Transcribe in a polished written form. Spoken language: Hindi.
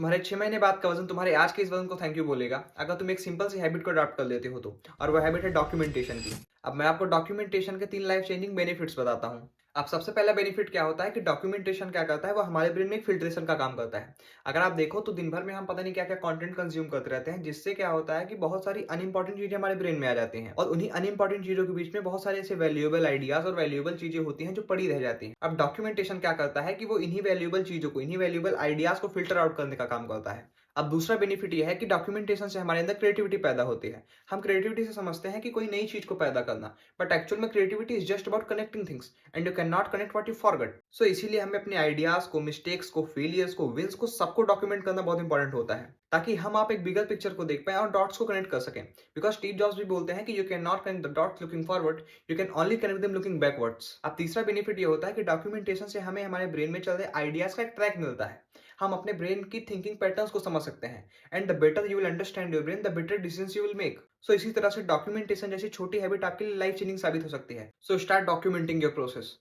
तुम्हारे 6 महीने बाद का वज़न तुम्हारे आज के इस वज़न को थैंक यू बोलेगा, अगर तुम एक सिंपल सी हैबिट को अडॉप्ट कर लेते हो तो। और वो हैबिट है डॉक्यूमेंटेशन की। अब मैं आपको डॉक्यूमेंटेशन के 3 लाइफ चेंजिंग बेनिफिट्स बताता हूँ। अब सबसे पहला बेनिफिट क्या होता है कि डॉक्यूमेंटेशन क्या करता है, वो हमारे ब्रेन में एक फ़िल्ट्रेशन का काम करता है। अगर आप देखो तो दिन भर में हम पता नहीं क्या-क्या कंटेंट कंज़्यूम करते रहते हैं, जिससे क्या होता है कि बहुत सारी अनइम्पोर्टेंट चीज़ें हमारे ब्रेन में आ जाती हैं और उन्हीं अनइम्पोर्टेंट चीज़ों के बीच में बहुत सारे ऐसे वैल्यूएबल आइडियाज़ और वैल्यूएबल चीज़ें होती हैं जो पड़ी रह जाती हैं। अब डॉक्यूमेंटेशन क्या करता है कि वो इन्हीं वैल्यूएबल चीज़ों को, इन्हीं वैल्यूएबल आइडियाज़ को फ़िल्टर आउट करने का काम करता है। अब दूसरा बेनिफिट ये है कि डॉक्यूमेंटेशन से हमारे अंदर क्रिएटिविटी पैदा होती है। हम क्रिएटिविटी से समझते हैं कि कोई नई चीज़ को पैदा करना, बट एक्चुअल में creativity is just about connecting things and you can not connect what you forgot. So इसीलिए हमें अपने आइडियाज़ को, मिस्टेक्स को, फेलियर्स को, विन्स को सबको डॉक्यूमेंट करना बहुत इंपॉर्टेंट होता है, ताकि हम आप एक बिगर पिक्चर को देख पाएँ और डॉट्स को कनेक्ट कर सकें। बिकॉज़ स्टीव जॉब्स भी बोलते हैं कि you can not connect the dots looking forward, you can only connect them looking backwards. अब तीसरा बेनिफिट ये होता है कि डॉक्यूमेंटेशन से हमें हमारे ब्रेन में चल रहे आइडियाज़ का एक ट्रैक मिलता है। हम अपने ब्रेन की थिंकिंग पैटर्न्स को समझ सकते हैं and the better you will understand your brain, the better decisions you will make. So इसी तरह से डॉक्यूमेंटेशन जैसी छोटी हैबिट आपके लिए लाइफ चेंजिंग साबित हो सकती है। So start documenting your process.